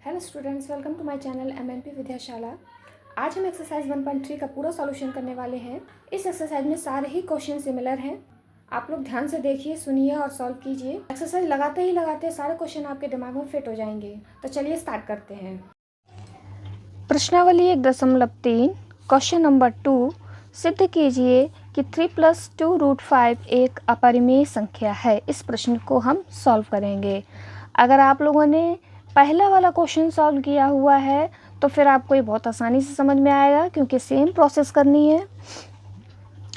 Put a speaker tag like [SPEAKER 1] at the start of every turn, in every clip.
[SPEAKER 1] Hello students, welcome to my channel MNP Vidyashala. आज हम exercise 1.3 का पूरा सॉल्यूशन करने वाले हैं। इस एक्सरसाइज में सारे ही क्वेश्चन सिमिलर हैं। आप लोग ध्यान से देखिए, सुनिए और सॉल्व कीजिए। एक्सरसाइज लगाते सारे क्वेश्चन आपके दिमाग में फिट हो जाएंगे। तो चलिए स्टार्ट करते हैं। प्रश्नावली 1.3 क्वेश्चन नंबर 2, सिद्ध कीजिए कि 3 + 2√5 एक अपरिमेय संख्या है। इस प्रश्न को हम सॉल्व करेंगे। अगर आप लोगों ने पहला वाला क्वेश्चन सॉल्व किया हुआ है तो फिर आपको ये बहुत आसानी से समझ में आएगा, क्योंकि सेम प्रोसेस करनी है।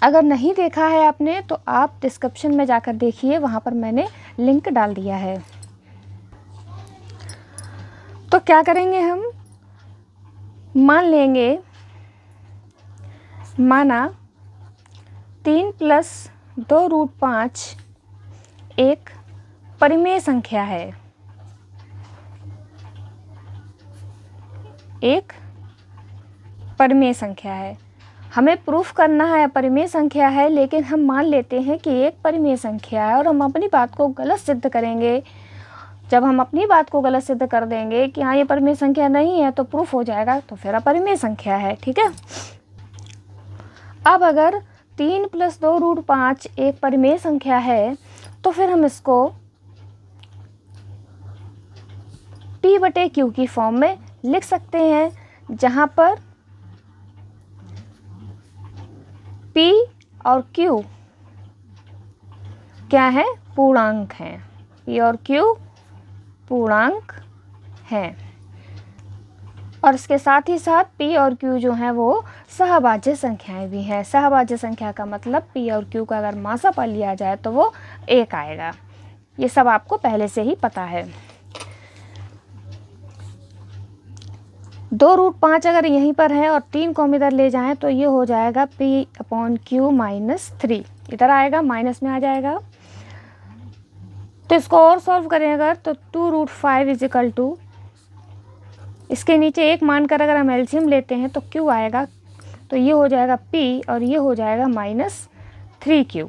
[SPEAKER 1] अगर नहीं देखा है आपने तो आप डिस्क्रिप्शन में जाकर देखिए, वहाँ पर मैंने लिंक डाल दिया है। तो क्या करेंगे, हम मान लेंगे, माना 3 + 2√5 एक परिमेय संख्या है। एक परिमेय संख्या है। हमें प्रूफ करना है परिमेय संख्या है, लेकिन हम मान लेते हैं कि एक परिमेय संख्या है और हम अपनी बात को गलत सिद्ध करेंगे। जब हम अपनी बात को गलत सिद्ध कर देंगे कि हाँ ये परिमेय संख्या नहीं है, तो प्रूफ हो जाएगा तो फिर अपरिमेय संख्या है। ठीक है। अब अगर 3 + 2√5 एक परिमेय संख्या है तो फिर हम इसको P/Q की फॉर्म में लिख सकते हैं, जहाँ पर P और Q क्या है, पूर्णांक हैं। P और Q पूर्णांक हैं, और इसके साथ ही साथ P और Q जो हैं वो सहभाज्य संख्याएं भी हैं। सहभाज्य संख्या का मतलब P और Q का अगर मासापा लिया जाए तो वो 1 आएगा। ये सब आपको पहले से ही पता है। 2√5 अगर यहीं पर है और 3 को हम इधर ले जाएं तो ये हो जाएगा P/Q - 3। इधर आएगा, माइनस में आ जाएगा। तो इसको और सॉल्व करें अगर, तो 2√5 = इसके नीचे 1 मानकर अगर हम एलसीएम लेते हैं तो Q आएगा। तो ये हो जाएगा P और ये हो जाएगा -3Q।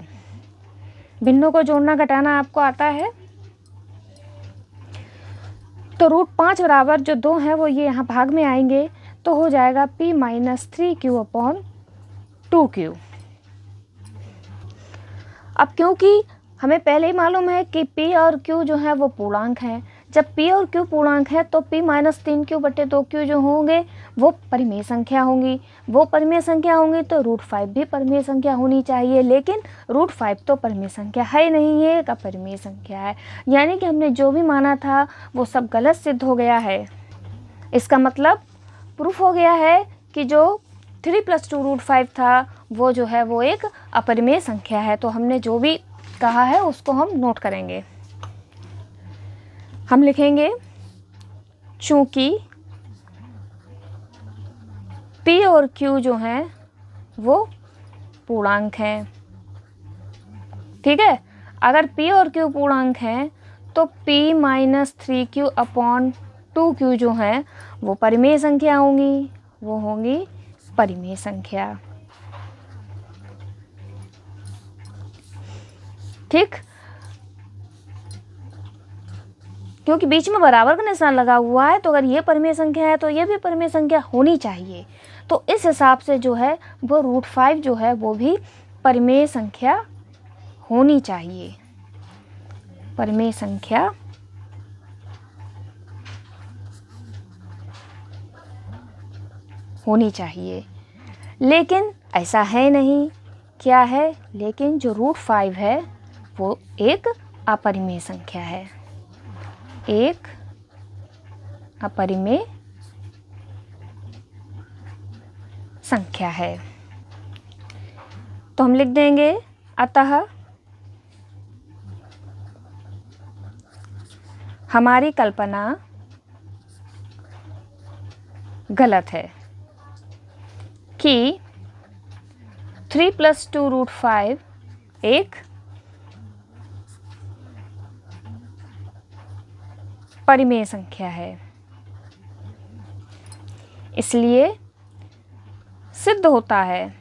[SPEAKER 1] भिन्नों को जोड़ना घटाना आपको आता है। तो √5 बराबर जो 2 हैं वो ये यहाँ भाग में आएंगे, तो हो जाएगा P - 3Q/2Q। अब क्योंकि हमें पहले ही मालूम है कि P और Q जो है वो पूर्णांक हैं, जब P और Q पूर्णांक है तो P - 3Q/2Q जो होंगे वो परिमेय संख्या होंगी। वो परिमेय संख्या होंगी तो √5 भी परिमेय संख्या होनी चाहिए, लेकिन √5 तो परिमेय संख्या है नहीं, ये एक अपरिमेय संख्या है। यानी कि हमने जो भी माना था वो सब गलत सिद्ध हो गया है। इसका मतलब प्रूफ हो गया है कि जो 3 + 2√5 था वो जो है वो एक अपरिमेय संख्या है। तो हमने जो भी कहा है उसको हम नोट करेंगे। हम लिखेंगे, चूंकि P और Q जो हैं वो पूर्णांक हैं। ठीक है। अगर P और Q पूर्णांक हैं तो P - 3Q/2Q जो है वो परिमेय संख्या होंगी, वो होंगी परिमेय संख्या। ठीक। क्योंकि बीच में बराबर का निशान लगा हुआ है, तो अगर ये परिमेय संख्या है तो ये भी परिमेय संख्या होनी चाहिए। तो इस हिसाब से जो है वो √5 जो है वो भी परिमेय संख्या होनी चाहिए। परिमेय संख्या होनी चाहिए, लेकिन ऐसा है नहीं। क्या है, लेकिन जो √5 है वो एक अपरिमेय संख्या है। एक अपरिमेय संख्या है। तो हम लिख देंगे, अतः हमारी कल्पना गलत है कि 3 + 2√5 एक परिमेय संख्या है। इसलिए सिद्ध होता है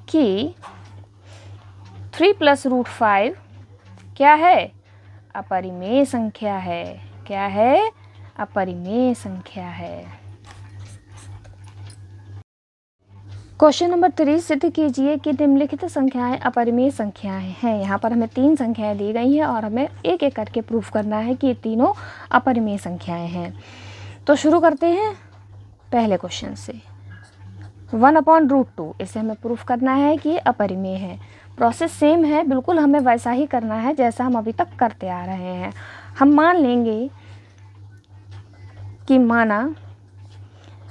[SPEAKER 1] कि 3 + √5 क्या है, अपरिमेय संख्या है। क्या है? अपरिमेय संख्या है। क्वेश्चन नंबर 3 सिद्ध कीजिए कि निम्नलिखित संख्याएं अपरिमेय संख्याएं हैं। यहाँ पर हमें 3 संख्याएं दी गई हैं और हमें एक एक करके प्रूफ करना है कि ये तीनों अपरिमेय संख्याएं हैं। तो शुरू करते हैं पहले क्वेश्चन से। 1/√2 इसे हमें प्रूफ करना है कि ये अपरिमेय है। प्रोसेस सेम है, बिल्कुल हमें वैसा ही करना है जैसा हम अभी तक करते आ रहे हैं। हम मान लेंगे कि माना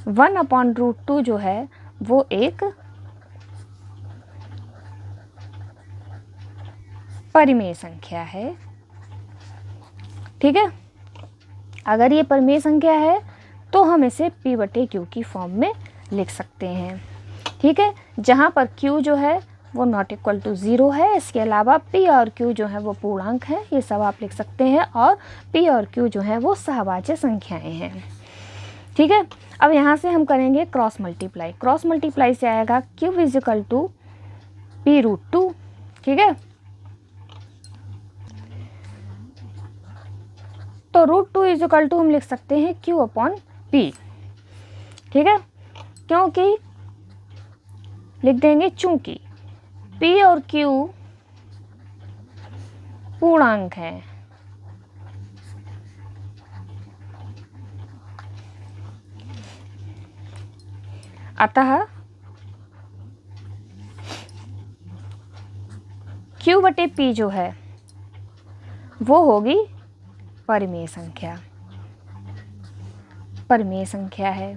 [SPEAKER 1] 1/√2 जो है वो एक परिमेय संख्या है। ठीक है, अगर ये परिमेय संख्या है तो हम इसे p/q की फॉर्म में लिख सकते हैं। ठीक है, जहाँ पर q जो है वो ≠0 है। इसके अलावा p और q जो है वो पूर्णांक है, ये सब आप लिख सकते हैं। और p और q जो है वो सहवाच्य संख्याएं हैं। ठीक है, अब यहाँ से हम करेंगे क्रॉस मल्टीप्लाई। क्रॉस मल्टीप्लाई से आएगा q = p√2। ठीक है, तो √2 = हम लिख सकते हैं q/p। ठीक है, क्योंकि लिख देंगे चूंकि p और q पूर्णांक है। अतः q/p जो है वो होगी परिमेय संख्या। परिमेय संख्या है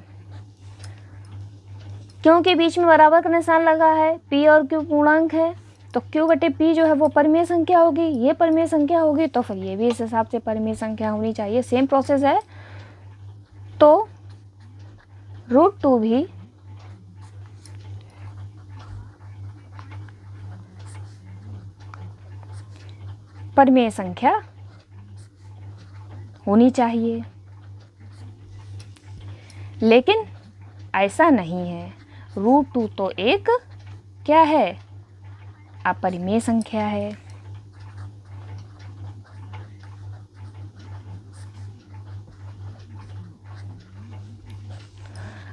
[SPEAKER 1] क्योंकि बीच में बराबर का निशान लगा है, p और q पूर्णांक है, तो q/p जो है वो परिमेय संख्या होगी। ये परिमेय संख्या होगी तो फिर ये भी इस हिसाब से परिमेय संख्या होनी चाहिए। सेम प्रोसेस है। तो √2 भी परिमेय संख्या होनी चाहिए, लेकिन ऐसा नहीं है। √2 तो एक क्या है? अपरिमेय संख्या है।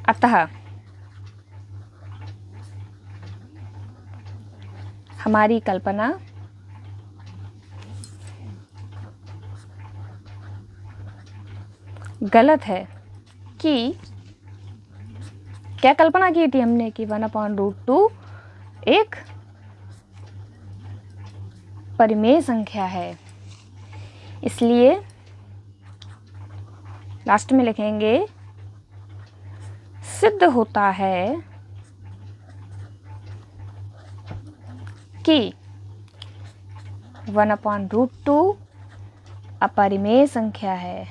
[SPEAKER 1] अतः हमारी कल्पना गलत है कि क्या कल्पना की थी हमने कि 1/√2 एक परिमेय संख्या है। इसलिए लास्ट में लिखेंगे सिद्ध होता है कि 1/√2 अपरिमेय संख्या है।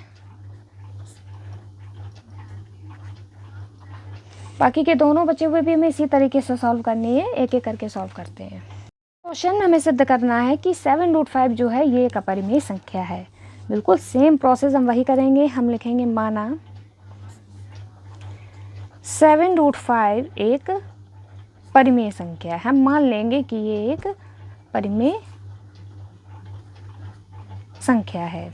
[SPEAKER 1] बाकी के दोनों बचे हुए भी हमें इसी तरीके से सॉल्व करनी है। एक एक करके सॉल्व करते हैं। क्वेश्चन हमें सिद्ध करना है कि 7√5 जो है ये एक अपरिमेय संख्या है। बिल्कुल सेम प्रोसेस हम वही करेंगे। हम लिखेंगे माना 7√5 एक परिमेय संख्या है। हम मान लेंगे कि ये एक परिमेय संख्या है।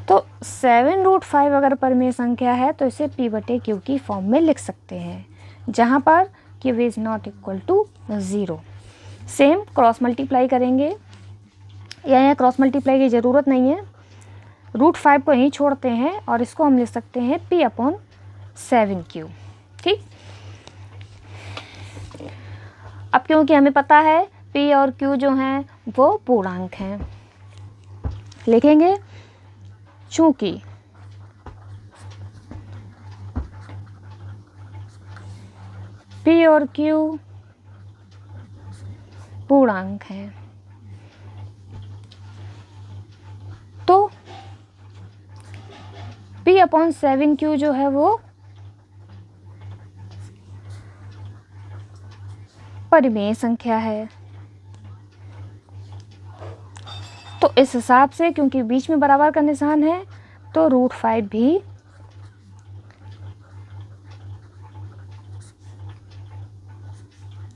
[SPEAKER 1] तो 7√5 अगर परिमेय संख्या है तो इसे p/q की फॉर्म में लिख सकते हैं, जहाँ पर q is ≠0। Same cross multiply करेंगे। यहाँ क्रॉस मल्टीप्लाई की ज़रूरत नहीं है, √5 को यहीं छोड़ते हैं और इसको हम लिख सकते हैं p/7q। ठीक, अब क्योंकि हमें पता है p और q जो हैं वो पूर्णांक हैं, लिखेंगे चूंकि p और q पूर्णांक है तो p/7q जो है वो परिमेय संख्या है। तो इस हिसाब से क्योंकि बीच में बराबर का निशान है तो √5 भी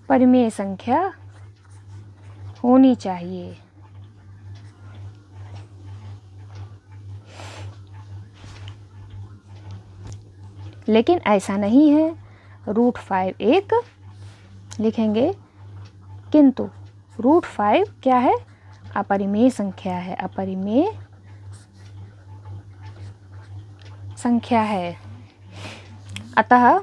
[SPEAKER 1] परिमेय संख्या होनी चाहिए। लेकिन ऐसा नहीं है, √5 एक लिखेंगे, किंतु √5 क्या है, अपरिमेय संख्या है, अपरिमेय संख्या है। अतः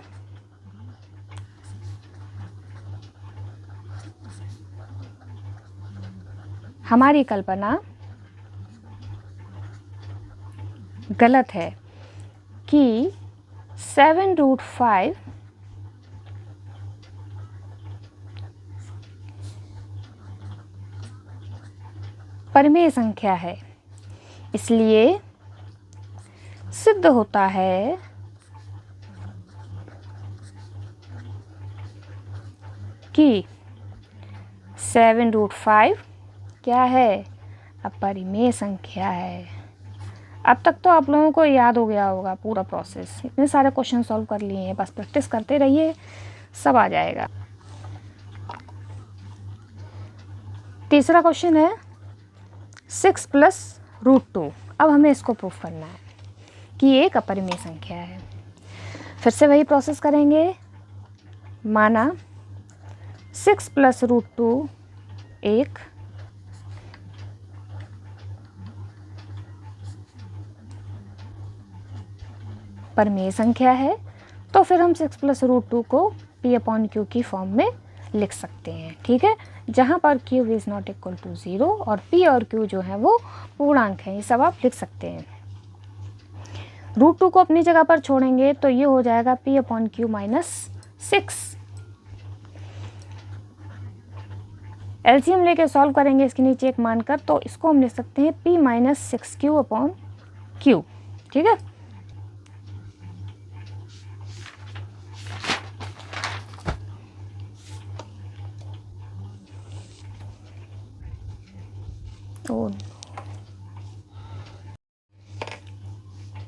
[SPEAKER 1] हमारी कल्पना गलत है कि 7√5 परिमेय संख्या है। इसलिए सिद्ध होता है कि 7√5 क्या है, अपरिमेय संख्या है। अब तक तो आप लोगों को याद हो गया होगा पूरा प्रोसेस, इतने सारे क्वेश्चन सॉल्व कर लिए हैं, बस प्रैक्टिस करते रहिए, सब आ जाएगा। तीसरा क्वेश्चन है 6 + √2। अब हमें इसको प्रूफ करना है कि ये एक अपरिमेय संख्या है। फिर से वही प्रोसेस करेंगे। माना 6 + √2 एक परिमेय संख्या है, तो फिर हम 6 + √2 को P/Q की फॉर्म में लिख सकते हैं। ठीक है, जहाँ पर Q is not equal to 0 और P और Q जो है वो पूर्णांक है, ये सब आप लिख सकते हैं। √2 को अपनी जगह पर छोड़ेंगे तो ये हो जाएगा P/Q - 6। एलसीएम लेके सॉल्व करेंगे इसके नीचे एक मानकर, तो इसको हम लिख सकते हैं P - 6Q/Q। ठीक है,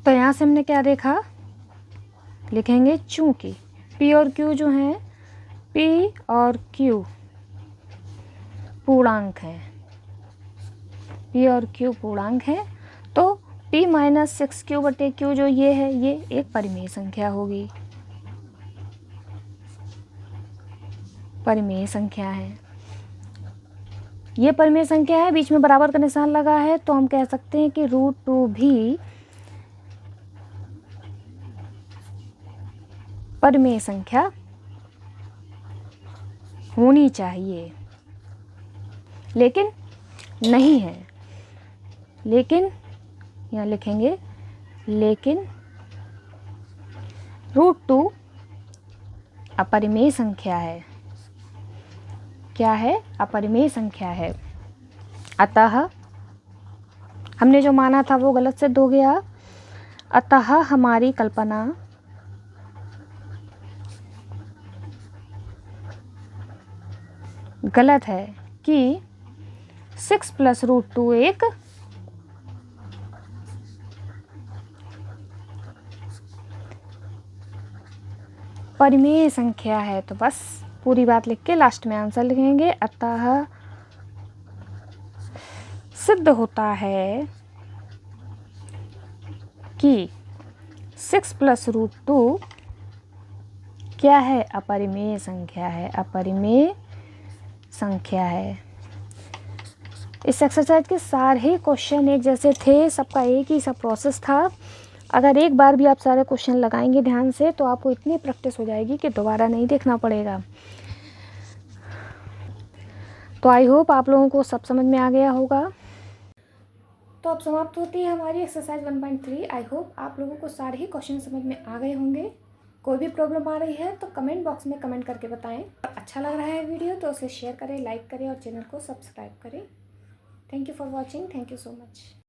[SPEAKER 1] तो यहाँ से हमने क्या देखा, लिखेंगे चूंकि P और Q जो हैं, P और Q पूर्णांक हैं, P और Q पूर्णांक हैं, तो P - 6Q/Q जो ये है, ये एक परिमेय संख्या होगी, परिमेय संख्या है। ये परिमेय संख्या है, बीच में बराबर का निशान लगा है, तो हम कह सकते हैं कि √2 भी परिमेय संख्या होनी चाहिए, लेकिन नहीं है। लेकिन यहाँ लिखेंगे, लेकिन √2 अपरिमेय संख्या है। क्या है, अपरिमेय संख्या है। अतः हमने जो माना था वो गलत सिद्ध हो गया। अतः हमारी कल्पना गलत है कि 6 + √2 एक परिमेय संख्या है। तो बस पूरी बात लिख के लास्ट में आंसर लिखेंगे। अतः सिद्ध होता है कि 6 + √2 क्या है, अपरिमेय संख्या है, अपरिमेय संख्या है। इस एक्सरसाइज के सारे क्वेश्चन एक जैसे थे, सबका एक ही सब प्रोसेस था। अगर एक बार भी आप सारे क्वेश्चन लगाएंगे ध्यान से, तो आपको इतनी प्रैक्टिस हो जाएगी कि दोबारा नहीं देखना पड़ेगा। तो आई होप आप लोगों को सब समझ में आ गया होगा। तो अब समाप्त होती है हमारी एक्सरसाइज 1.3। आई होप आप लोगों को सारे ही क्वेश्चन समझ में आ गए होंगे। कोई भी प्रॉब्लम आ रही है तो कमेंट बॉक्स में कमेंट करके बताएं। अच्छा लग रहा है वीडियो तो उसे शेयर करें, लाइक करें और चैनल को सब्सक्राइब करें। Thank you for watching. Thank you so much.